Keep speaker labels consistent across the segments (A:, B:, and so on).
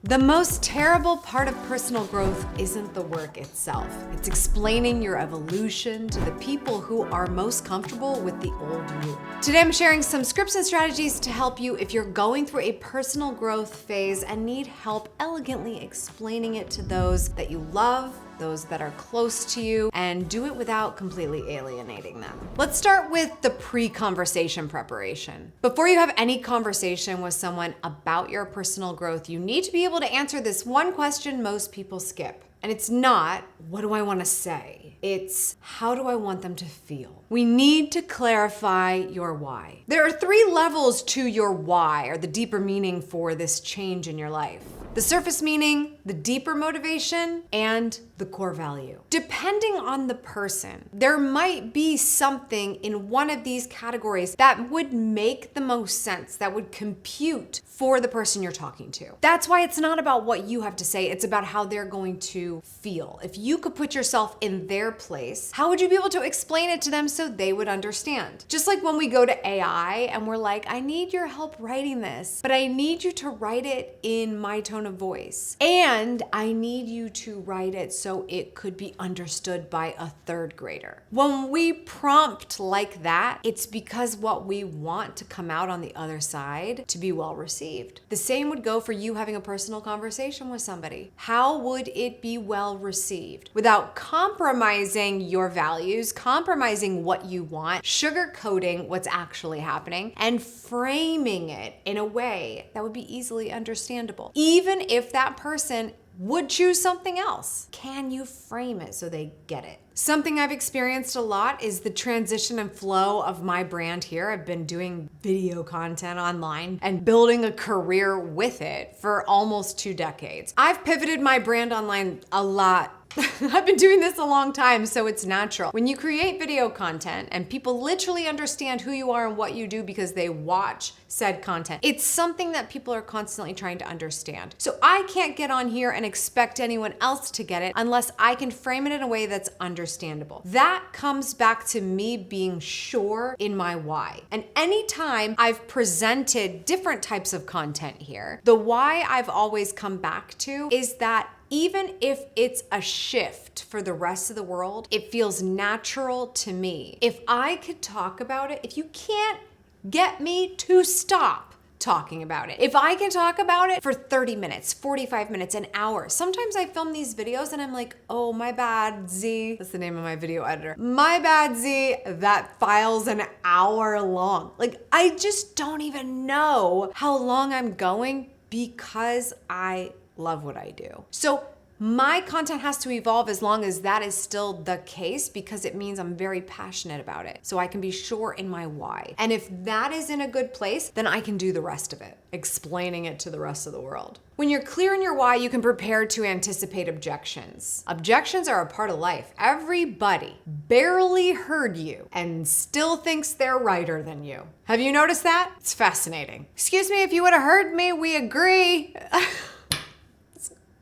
A: The most terrible part of personal growth isn't the work itself. It's explaining your evolution to the people who are most comfortable with the old you. Today I'm sharing some scripts and strategies to help you if you're going through a personal growth phase and need help elegantly explaining it to those that you love, those that are close to you, and do it without completely alienating them. Let's start with the pre-conversation preparation. Before you have any conversation with someone about your personal growth, you need to be able to answer this one question most people skip. And it's not, what do I want to say? It's, how do I want them to feel? We need to clarify your why. There are 3 levels to your why, or the deeper meaning for this change in your life. The surface meaning, the deeper motivation, and the core value. Depending on the person, there might be something in one of these categories that would make the most sense, that would compute for the person you're talking to. That's why it's not about what you have to say, it's about how they're going to feel. If you could put yourself in their place, how would you be able to explain it to them so they would understand? Just like when we go to AI and we're like, I need your help writing this, but I need you to write it in my tone of voice. And I need you to write it so it could be understood by a 3rd grader. When we prompt like that, it's because what we want to come out on the other side to be well received. The same would go for you having a personal conversation with somebody. How would it be well received? Without compromising your values, compromising what you want, sugarcoating what's actually happening, and framing it in a way that would be easily understandable. Even if that person would choose something else, can you frame it so they get it? Something I've experienced a lot is the transition and flow of my brand here. I've been doing video content online and building a career with it for almost 2 decades. I've pivoted my brand online a lot. I've been doing this a long time, so it's natural. When you create video content and people literally understand who you are and what you do because they watch said content, it's something that people are constantly trying to understand. So I can't get on here and expect anyone else to get it unless I can frame it in a way that's understandable. That comes back to me being sure in my why. And anytime I've presented different types of content here, the why I've always come back to is that even if it's a shift for the rest of the world, it feels natural to me. If I could talk about it, if you can't get me to stop talking about it, if I can talk about it for 30 minutes, 45 minutes, an hour. Sometimes I film these videos and I'm like, oh, my bad, Z. That's the name of my video editor. My bad, Z, that file's an hour long. Like, I just don't even know how long I'm going because I love what I do. So my content has to evolve as long as that is still the case, because it means I'm very passionate about it. So I can be sure in my why. And if that is in a good place, then I can do the rest of it, explaining it to the rest of the world. When you're clear in your why, you can prepare to anticipate objections. Objections are a part of life. Everybody barely heard you and still thinks they're righter than you. Have you noticed that? It's fascinating. Excuse me, if you would have heard me, we agree.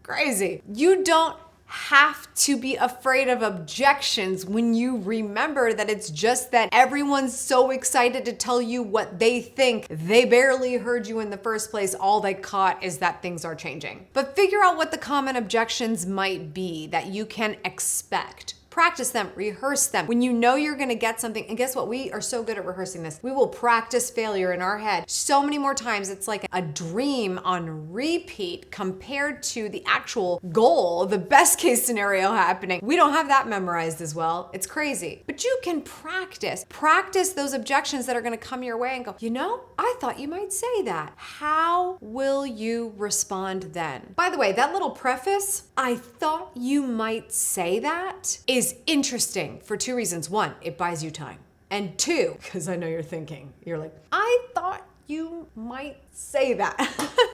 A: Crazy. You don't have to be afraid of objections when you remember that it's just that everyone's so excited to tell you what they think. They barely heard you in the first place. All they caught is that things are changing. But figure out what the common objections might be that you can expect. Practice them, rehearse them. When you know you're gonna get something, and guess what? We are so good at rehearsing this. We will practice failure in our head so many more times. It's like a dream on repeat compared to the actual goal, the best case scenario happening. We don't have that memorized as well. It's crazy. But you can practice. Practice those objections that are gonna come your way and go, you know, I thought you might say that. How will you respond then? By the way, that little preface, I thought you might say that, is interesting for 2 reasons. 1, it buys you time. And 2, because I know you're thinking, you're like, I thought you might say that.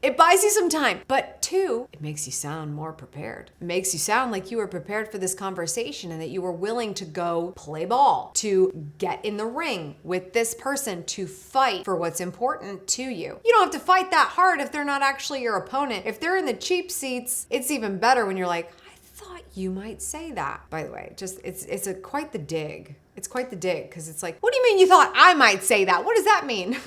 A: It buys you some time. But 2, it makes you sound more prepared. It makes you sound like you were prepared for this conversation and that you were willing to go play ball, to get in the ring with this person, to fight for what's important to you. You don't have to fight that hard if they're not actually your opponent. If they're in the cheap seats, it's even better when you're like, thought you might say that. By the way, just it's quite the dig. It's quite the dig, because it's like, what do you mean you thought I might say that? What does that mean?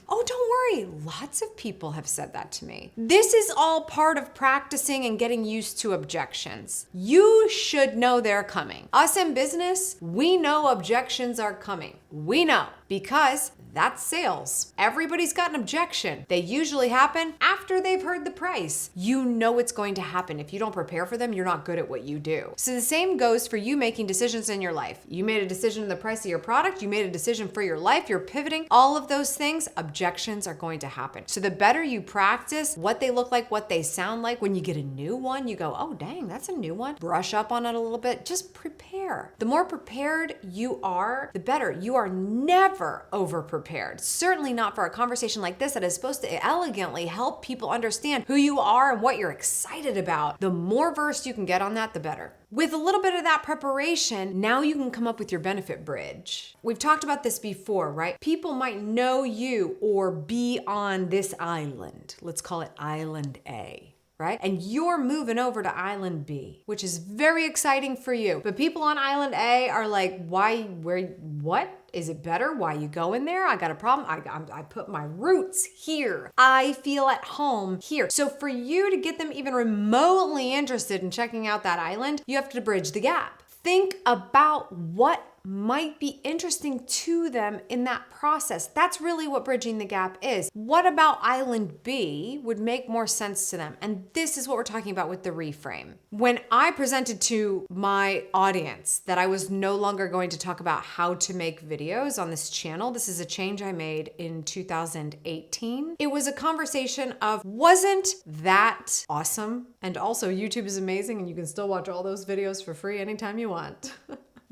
A: Oh, don't worry. Lots of people have said that to me. This is all part of practicing and getting used to objections. You should know they're coming. Us in business, we know objections are coming. We know because that's sales. Everybody's got an objection. They usually happen after they've heard the price. You know it's going to happen. If you don't prepare for them, you're not good at what you do. So the same goes for you making decisions in your life. You made a decision in the price of your product. You made a decision for your life. You're pivoting. All of those things, objections are going to happen. So the better you practice what they look like, what they sound like, when you get a new one, you go, oh, dang, that's a new one. Brush up on it a little bit. Just prepare. The more prepared you are, the better. You are never over-prepared. Certainly not for a conversation like this that is supposed to elegantly help people understand who you are and what you're excited about. The more versed you can get on that, the better. With a little bit of that preparation, now you can come up with your benefit bridge. We've talked about this before, right? People might know you or be on this island. Let's call it Island A. Right? And you're moving over to Island B, which is very exciting for you. But people on Island A are like, why, where, what? Is it better? Why you going there? I got a problem. I put my roots here. I feel at home here. So for you to get them even remotely interested in checking out that island, you have to bridge the gap. Think about what might be interesting to them in that process. That's really what bridging the gap is. What about Island B would make more sense to them? And this is what we're talking about with the reframe. When I presented to my audience that I was no longer going to talk about how to make videos on this channel, this is a change I made in 2018. It was a conversation of, wasn't that awesome? And also YouTube is amazing and you can still watch all those videos for free anytime you want.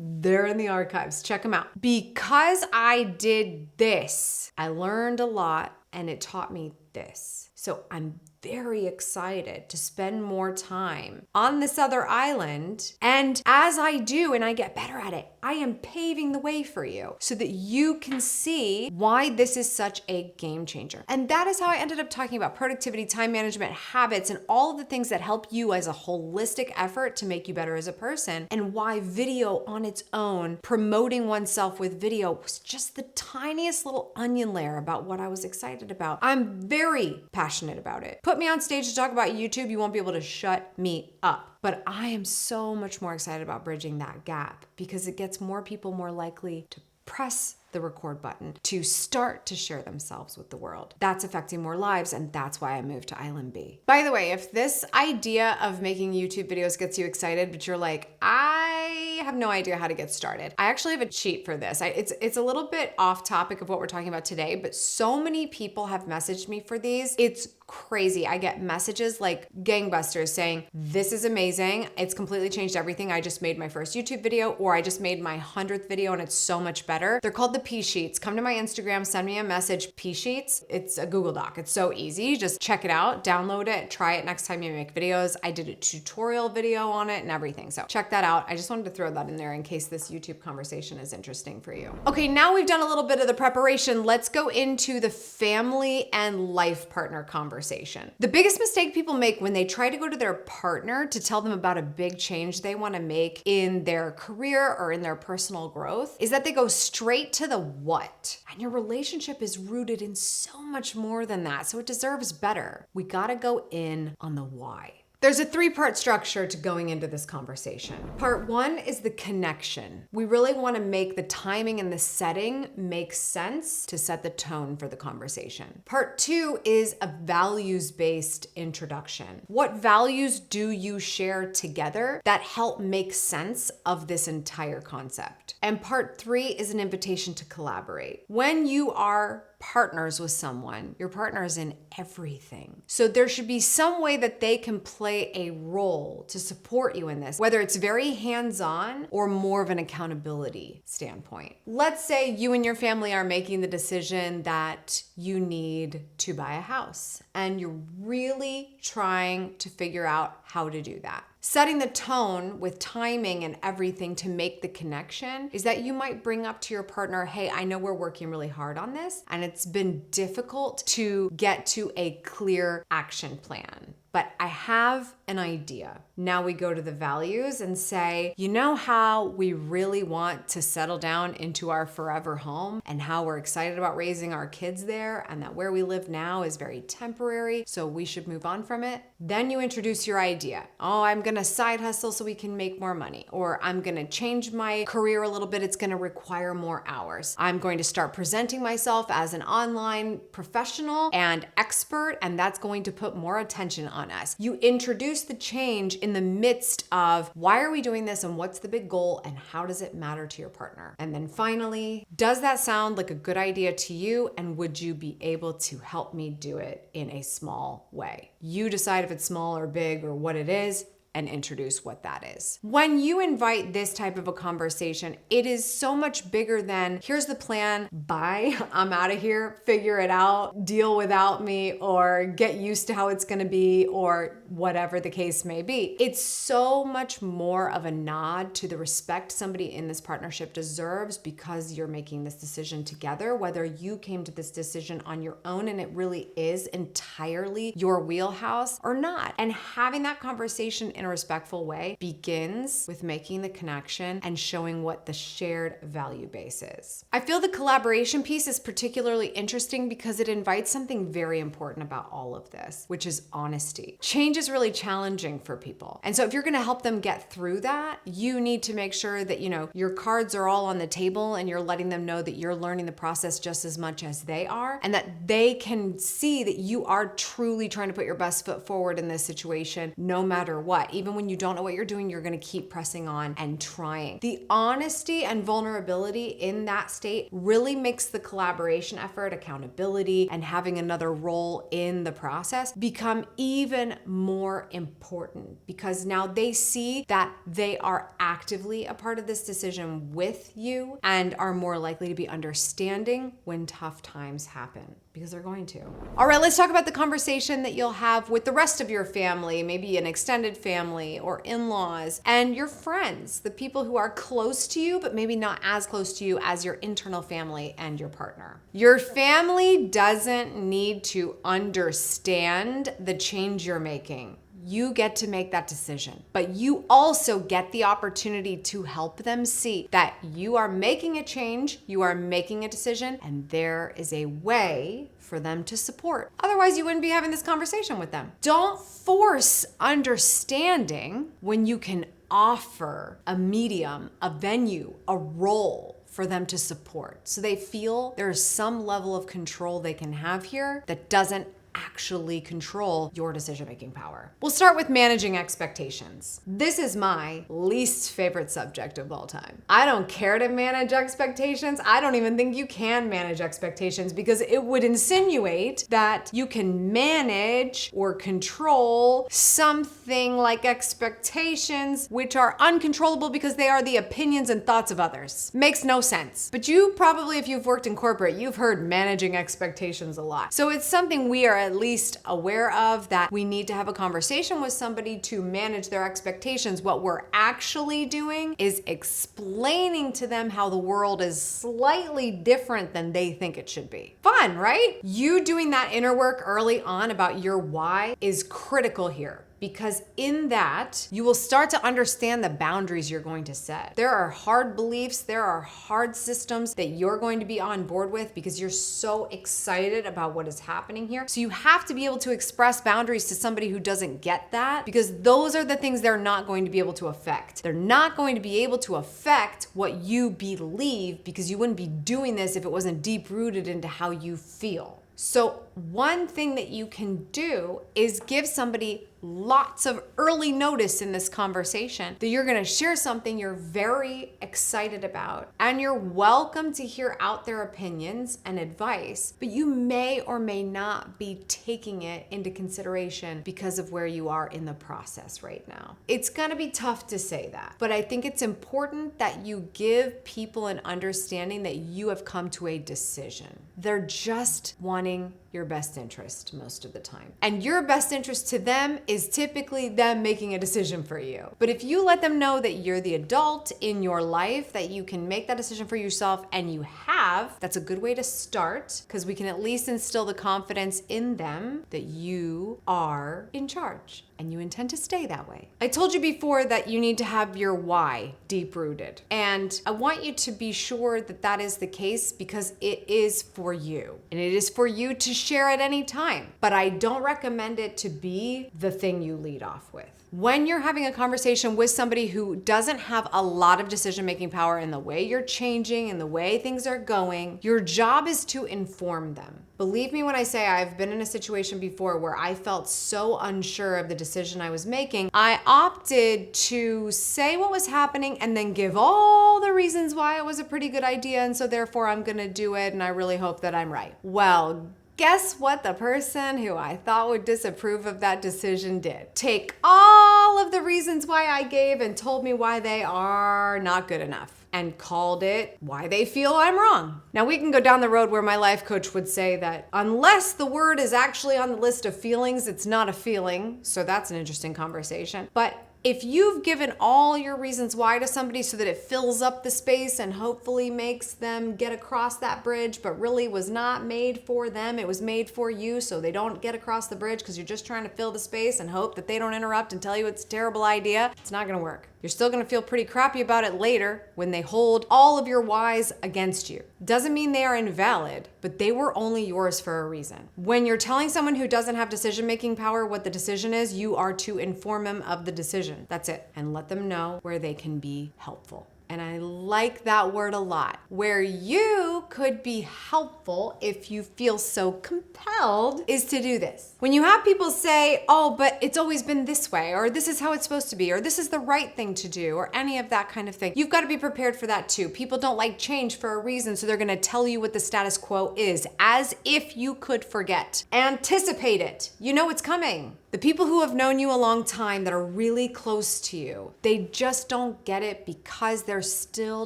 A: They're in the archives. Check them out. Because I did this, I learned a lot and it taught me this. So I'm very excited to spend more time on this other island. And as I do and I get better at it, I am paving the way for you so that you can see why this is such a game changer. And that is how I ended up talking about productivity, time management, habits, and all of the things that help you as a holistic effort to make you better as a person, and why video on its own, promoting oneself with video, was just the tiniest little onion layer about what I was excited about. I'm very passionate about it. Put me on stage to talk about YouTube, you won't be able to shut me up. But I am so much more excited about bridging that gap because it gets more people more likely to press the record button, to start to share themselves with the world. That's affecting more lives, and that's why I moved to Island B. By the way, if this idea of making YouTube videos gets you excited, but you're like, I have no idea how to get started, I actually have a cheat for this. It's a little bit off topic of what we're talking about today, but so many people have messaged me for these. It's crazy. I get messages like gangbusters saying, this is amazing. It's completely changed everything. I just made my first YouTube video, or I just made my 100th video and it's so much better. They're called the P Sheets. Come to my Instagram, send me a message, P Sheets. It's a Google Doc. It's so easy. Just check it out, download it, try it next time you make videos. I did a tutorial video on it and everything. So check that out. I just wanted to throw that in there in case this YouTube conversation is interesting for you. Okay, now we've done a little bit of the preparation. Let's go into the family and life partner conversation. The biggest mistake people make when they try to go to their partner to tell them about a big change they want to make in their career or in their personal growth is that they go straight to the what. And your relationship is rooted in so much more than that, so it deserves better. We gotta go in on the why. There's a 3-part structure to going into this conversation. Part 1 is the connection. We really want to make the timing and the setting make sense to set the tone for the conversation. Part 2 is a values-based introduction. What values do you share together that help make sense of this entire concept? And part 3 is an invitation to collaborate. When you are partners with someone, your partner is in everything. So there should be some way that they can play a role to support you in this, whether it's very hands-on or more of an accountability standpoint. Let's say you and your family are making the decision that you need to buy a house, and you're really trying to figure out how to do that. Setting the tone with timing and everything to make the connection is that you might bring up to your partner, hey, I know we're working really hard on this and it's been difficult to get to a clear action plan, but I have an idea. Now we go to the values and say, you know how we really want to settle down into our forever home and how we're excited about raising our kids there and that where we live now is very temporary, so we should move on from it. Then you introduce your idea. Oh, I'm gonna side hustle so we can make more money, or I'm gonna change my career a little bit, it's gonna require more hours. I'm going to start presenting myself as an online professional and expert, and that's going to put more attention on us. You introduce the change in the midst of why are we doing this and what's the big goal and how does it matter to your partner? And then finally, does that sound like a good idea to you, and would you be able to help me do it in a small way? You decide if it's small or big or what it is, and introduce what that is. When you invite this type of a conversation, it is so much bigger than here's the plan, bye, I'm out of here, figure it out, deal without me, or get used to how it's gonna be, or whatever the case may be. It's so much more of a nod to the respect somebody in this partnership deserves because you're making this decision together, whether you came to this decision on your own and it really is entirely your wheelhouse or not. And having that conversation in a respectful way begins with making the connection and showing what the shared value base is. I feel the collaboration piece is particularly interesting because it invites something very important about all of this, which is honesty. Change is really challenging for people. And so if you're going to help them get through that, you need to make sure that, your cards are all on the table and you're letting them know that you're learning the process just as much as they are, and that they can see that you are truly trying to put your best foot forward in this situation no matter what. Even when you don't know what you're doing, you're going to keep pressing on and trying. The honesty and vulnerability in that state really makes the collaboration effort, accountability, and having another role in the process become even more important, because now they see that they are actively a part of this decision with you and are more likely to be understanding when tough times happen, because they're going to. All right, let's talk about the conversation that you'll have with the rest of your family, maybe an extended family or in-laws, and your friends, the people who are close to you, but maybe not as close to you as your internal family and your partner. Your family doesn't need to understand the change you're making. You get to make that decision, but you also get the opportunity to help them see that you are making a change, you are making a decision, and there is a way for them to support. Otherwise, you wouldn't be having this conversation with them. Don't force understanding when you can offer a medium, a venue, a role for them to support, so they feel there's some level of control they can have here that doesn't actually control your decision-making power. We'll start with managing expectations. This is my least favorite subject of all time. I don't care to manage expectations. I don't even think you can manage expectations, because it would insinuate that you can manage or control something like expectations, which are uncontrollable because they are the opinions and thoughts of others. Makes no sense. But you probably, if you've worked in corporate, you've heard managing expectations a lot. So it's something we are at least aware of, that we need to have a conversation with somebody to manage their expectations. What we're actually doing is explaining to them how the world is slightly different than they think it should be. Fun, right? You doing that inner work early on about your why is critical here, because in that, you will start to understand the boundaries you're going to set. There are hard beliefs, there are hard systems that you're going to be on board with because you're so excited about what is happening here. So you have to be able to express boundaries to somebody who doesn't get that, because those are the things they're not going to be able to affect. They're not going to be able to affect what you believe, because you wouldn't be doing this if it wasn't deep rooted into how you feel. So one thing that you can do is give somebody lots of early notice in this conversation that you're going to share something you're very excited about, and you're welcome to hear out their opinions and advice, but you may or may not be taking it into consideration because of where you are in the process right now. It's going to be tough to say that, but I think it's important that you give people an understanding that you have come to a decision. They're just wanting your best interest most of the time. And your best interest to them is typically them making a decision for you. But if you let them know that you're the adult in your life, that you can make that decision for yourself, and you have, that's a good way to start, because we can at least instill the confidence in them that you are in charge and you intend to stay that way. I told you before that you need to have your why deep rooted. And I want you to be sure that that is the case because it is for you. And it is for you to share at any time. But I don't recommend it to be the thing you lead off with. When you're having a conversation with somebody who doesn't have a lot of decision-making power in the way you're changing and the way things are going, your job is to inform them. Believe me when I say I've been in a situation before where I felt so unsure of the decision I was making, I opted to say what was happening and then give all the reasons why it was a pretty good idea, and so therefore I'm gonna do it and I really hope that I'm right. Well, guess what the person who I thought would disapprove of that decision did? Take all of the reasons why I gave and told me why they are not good enough and called it why they feel I'm wrong. Now we can go down the road where my life coach would say that unless the word is actually on the list of feelings, it's not a feeling. So that's an interesting conversation. But if you've given all your reasons why to somebody so that it fills up the space and hopefully makes them get across that bridge, but really was not made for them, it was made for you so they don't get across the bridge because you're just trying to fill the space and hope that they don't interrupt and tell you it's a terrible idea, it's not gonna work. You're still gonna feel pretty crappy about it later when they hold all of your whys against you. Doesn't mean they are invalid, but they were only yours for a reason. When you're telling someone who doesn't have decision-making power what the decision is, you are to inform them of the decision. That's it. And let them know where they can be helpful. And I like that word a lot. Where you could be helpful if you feel so compelled is to do this. When you have people say, oh, but it's always been this way, or this is how it's supposed to be, or this is the right thing to do, or any of that kind of thing, you've got to be prepared for that too. People don't like change for a reason, so they're going to tell you what the status quo is, as if you could forget. Anticipate it. You know it's coming. The people who have known you a long time that are really close to you, they just don't get it because they're still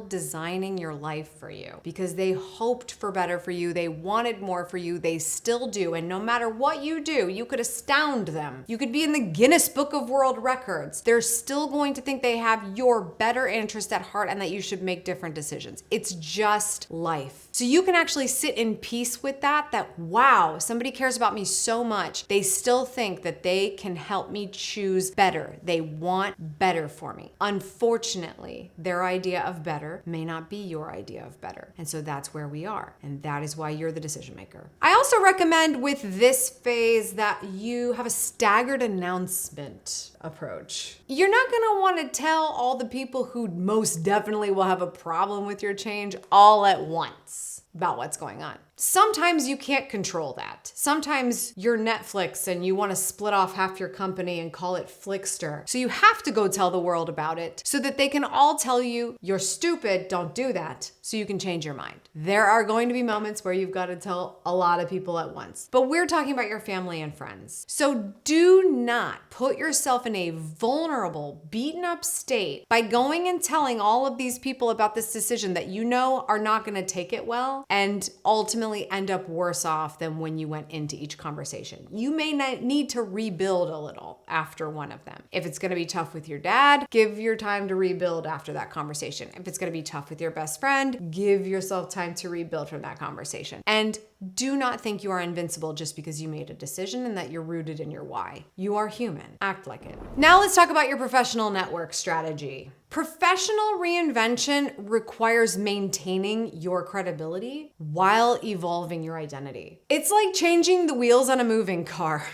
A: designing your life for you, because they hoped for better for you, they wanted more for you, they still do, and no matter what you do, you could astound them. You could be in the Guinness Book of World Records. They're still going to think they have your better interest at heart and that you should make different decisions. It's just life. So you can actually sit in peace with that wow, somebody cares about me so much, they still think that they can help me choose better. They want better for me. Unfortunately, their idea of better may not be your idea of better. And so that's where we are. And that is why you're the decision maker. I also recommend with this phase that you have a staggered announcement approach. You're not gonna wanna tell all the people who most definitely will have a problem with your change all at once about what's going on. Sometimes you can't control that. Sometimes you're Netflix and you want to split off half your company and call it Flickster. So you have to go tell the world about it so that they can all tell you, you're stupid, don't do that, so you can change your mind. There are going to be moments where you've got to tell a lot of people at once. But we're talking about your family and friends. So do not put yourself in a vulnerable, beaten up state by going and telling all of these people about this decision that you know are not going to take it well and ultimately end up worse off than when you went into each conversation. You may need to rebuild a little after one of them. If it's going to be tough with your dad, give your time to rebuild after that conversation. If it's going to be tough with your best friend, give yourself time to rebuild from that conversation. And do not think you are invincible just because you made a decision and that you're rooted in your why. You are human. Act like it. Now let's talk about your professional network strategy. Professional reinvention requires maintaining your credibility while evolving your identity. It's like changing the wheels on a moving car.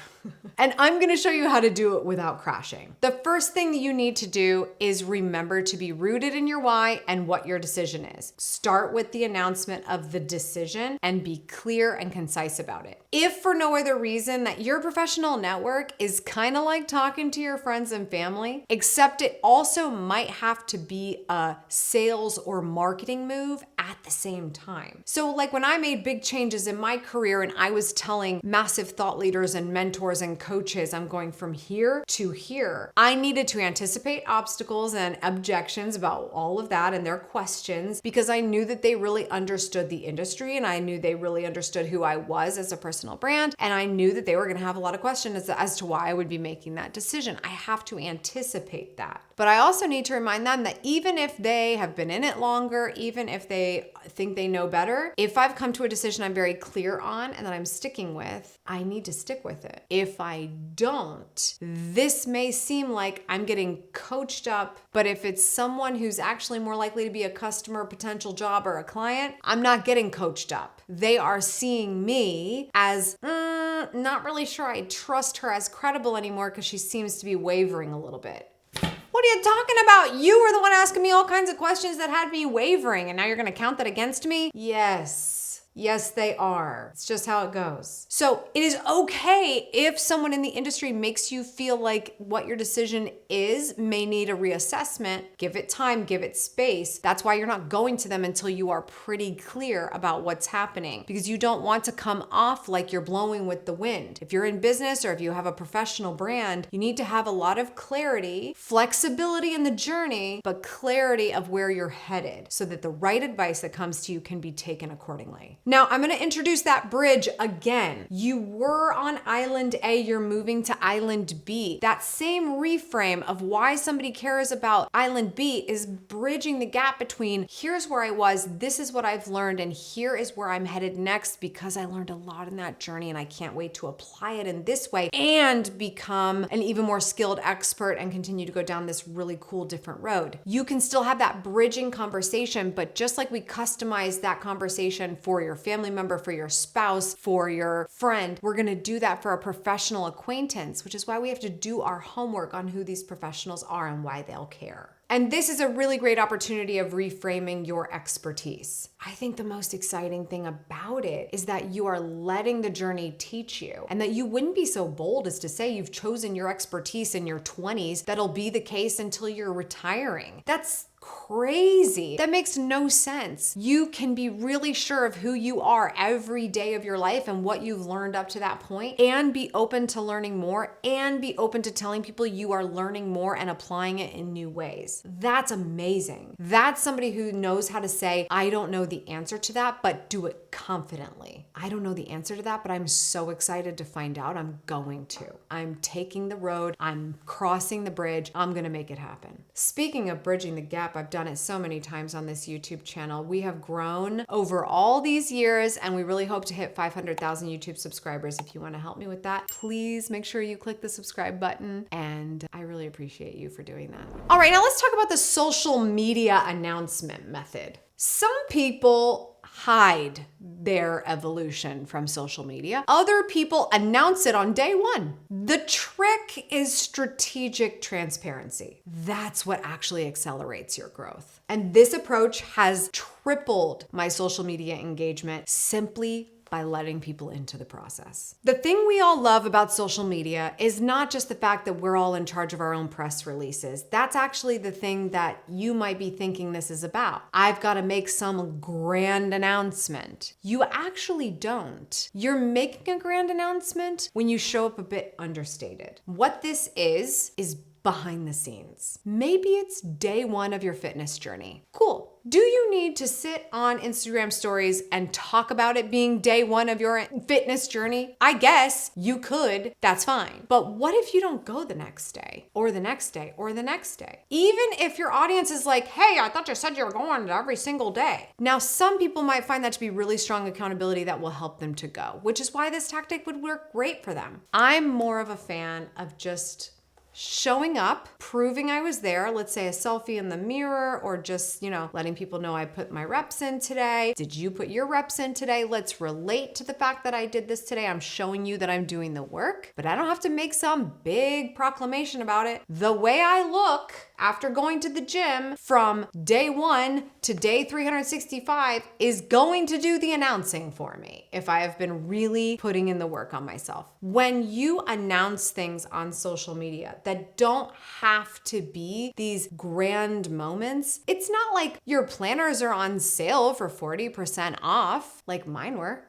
A: And I'm gonna show you how to do it without crashing. The first thing that you need to do is remember to be rooted in your why and what your decision is. Start with the announcement of the decision and be clear and concise about it. If for no other reason that your professional network is kind of like talking to your friends and family, except it also might have to be a sales or marketing move at the same time. So like when I made big changes in my career and I was telling massive thought leaders and mentors and coaches, I'm going from here to here. I needed to anticipate obstacles and objections about all of that and their questions because I knew that they really understood the industry and I knew they really understood who I was as a personal brand. And I knew that they were going to have a lot of questions as to why I would be making that decision. I have to anticipate that. But I also need to remind them that even if they have been in it longer, even if they think they know better, if I've come to a decision I'm very clear on and that I'm sticking with, I need to stick with it. if I don't, this may seem like I'm getting coached up, but if it's someone who's actually more likely to be a customer, potential job, or a client, I'm not getting coached up. They are seeing me as, not really sure I trust her as credible anymore because she seems to be wavering a little bit. What are you talking about? You were the one asking me all kinds of questions that had me wavering, and now you're gonna count that against me? Yes. Yes, they are. It's just how it goes. So it is okay if someone in the industry makes you feel like what your decision is may need a reassessment. Give it time, give it space. That's why you're not going to them until you are pretty clear about what's happening, because you don't want to come off like you're blowing with the wind. If you're in business or if you have a professional brand, you need to have a lot of clarity, flexibility in the journey, but clarity of where you're headed so that the right advice that comes to you can be taken accordingly. Now, I'm gonna introduce that bridge again. You were on Island A, you're moving to Island B. That same reframe of why somebody cares about Island B is bridging the gap between here's where I was, this is what I've learned, and here is where I'm headed next because I learned a lot in that journey and I can't wait to apply it in this way and become an even more skilled expert and continue to go down this really cool different road. You can still have that bridging conversation, but just like we customize that conversation for your family member, for your spouse, for your friend, we're gonna do that for a professional acquaintance, which is why we have to do our homework on who these professionals are and why they'll care. And this is a really great opportunity of reframing your expertise. I think the most exciting thing about it is that you are letting the journey teach you, and that you wouldn't be so bold as to say you've chosen your expertise in your 20s. That'll be the case until you're retiring. That's crazy. That makes no sense. You can be really sure of who you are every day of your life and what you've learned up to that point, and be open to learning more, and be open to telling people you are learning more and applying it in new ways. That's amazing. That's somebody who knows how to say, I don't know the answer to that, but do it confidently. I don't know the answer to that, but I'm so excited to find out. I'm going to. I'm taking the road. I'm crossing the bridge. I'm going to make it happen. Speaking of bridging the gap, I've done it so many times on this YouTube channel. We have grown over all these years, and we really hope to hit 500,000 YouTube subscribers. If you want to help me with that, please make sure you click the subscribe button, and I really appreciate you for doing that. All right, now let's talk about the social media announcement method. Some people hide their evolution from social media. Other people announce it on day one. The trick is strategic transparency. That's what actually accelerates your growth. And this approach has tripled my social media engagement simply by letting people into the process. The thing we all love about social media is not just the fact that we're all in charge of our own press releases. That's actually the thing that you might be thinking this is about. I've got to make some grand announcement. You actually don't. You're making a grand announcement when you show up a bit understated. What this is behind the scenes. Maybe it's day one of your fitness journey. Cool. Do you need to sit on Instagram stories and talk about it being day one of your fitness journey? I guess you could, that's fine. But what if you don't go the next day, or the next day, or the next day? Even if your audience is like, hey, I thought you said you were going every single day. Now, some people might find that to be really strong accountability that will help them to go, which is why this tactic would work great for them. I'm more of a fan of just showing up, proving I was there, let's say a selfie in the mirror, or just, letting people know I put my reps in today. Did you put your reps in today? Let's relate to the fact that I did this today. I'm showing you that I'm doing the work, but I don't have to make some big proclamation about it. The way I look after going to the gym from day one to day 365 is going to do the announcing for me if I have been really putting in the work on myself. When you announce things on social media that don't have to be these grand moments, it's not like your planners are on sale for 40% off, like mine were.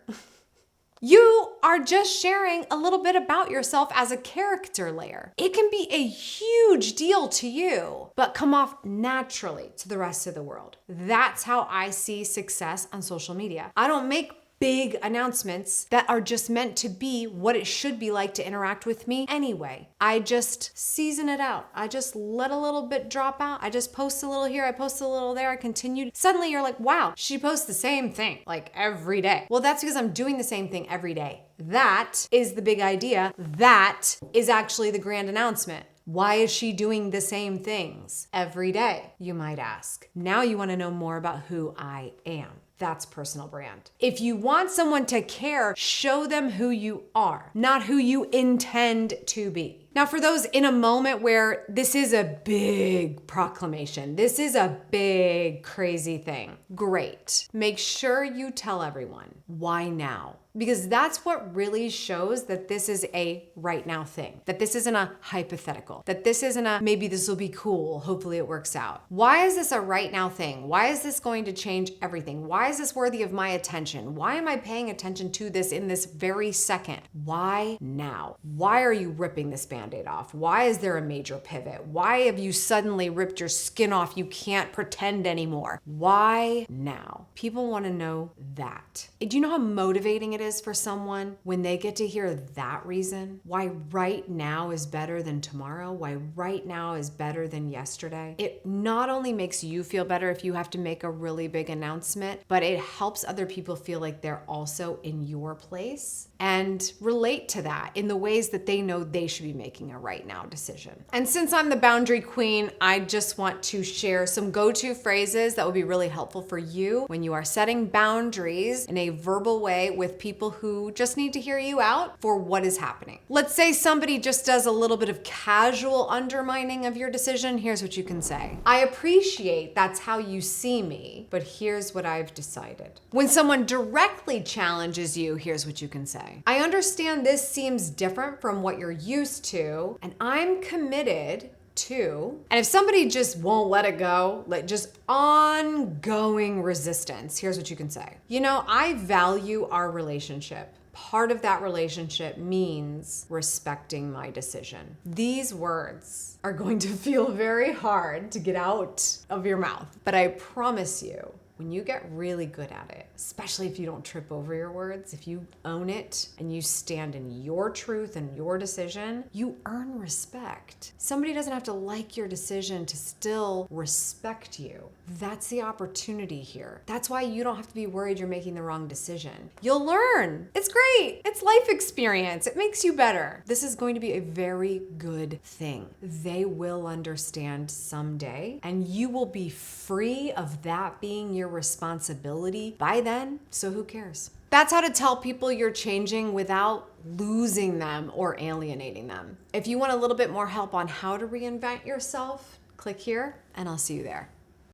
A: You are just sharing a little bit about yourself as a character layer. It can be a huge deal to you, but come off naturally to the rest of the world. That's how I see success on social media. I don't make big announcements that are just meant to be what it should be like to interact with me anyway. I just season it out. I just let a little bit drop out. I just post a little here, I post a little there, I continued. Suddenly you're like, wow, she posts the same thing like every day. Well, that's because I'm doing the same thing every day. That is the big idea. That is actually the grand announcement. Why is she doing the same things every day, you might ask? Now you want to know more about who I am. That's personal brand. If you want someone to care, show them who you are, not who you intend to be. Now, for those in a moment where this is a big proclamation, this is a big crazy thing, great. Make sure you tell everyone. Why now? Because that's what really shows that this is a right now thing, that this isn't a hypothetical, that this isn't a maybe this will be cool, hopefully it works out. Why is this a right now thing? Why is this going to change everything? Why is this worthy of my attention? Why am I paying attention to this in this very second? Why now? Why are you ripping this Band-Aid off? Why is there a major pivot? Why have you suddenly ripped your skin off? You can't pretend anymore. Why now? People want to know that. Do you know how motivating it is for someone when they get to hear that reason? Why right now is better than tomorrow? Why right now is better than yesterday? It not only makes you feel better if you have to make a really big announcement, but it helps other people feel like they're also in your place and relate to that in the ways that they know they should be making a right now decision. And since I'm the boundary queen, I just want to share some go-to phrases that will be really helpful for you when you are setting boundaries in a verbal way with people who just need to hear you out for what is happening. Let's say somebody just does a little bit of casual undermining of your decision. Here's what you can say. I appreciate that's how you see me, but here's what I've decided. When someone directly challenges you, here's what you can say. I understand this seems different from what you're used to, and I'm committed to. And if somebody just won't let it go, like just ongoing resistance, here's what you can say. You know, I value our relationship. Part of that relationship means respecting my decision. These words are going to feel very hard to get out of your mouth, but I promise you, when you get really good at it, especially if you don't trip over your words, if you own it and you stand in your truth and your decision, you earn respect. Somebody doesn't have to like your decision to still respect you. That's the opportunity here. That's why you don't have to be worried you're making the wrong decision. You'll learn. It's great. It's life experience. It makes you better. This is going to be a very good thing. They will understand someday, and you will be free of that being your responsibility by then, so who cares? That's how to tell people you're changing without losing them or alienating them. If you want a little bit more help on how to reinvent yourself, click here and I'll see you there.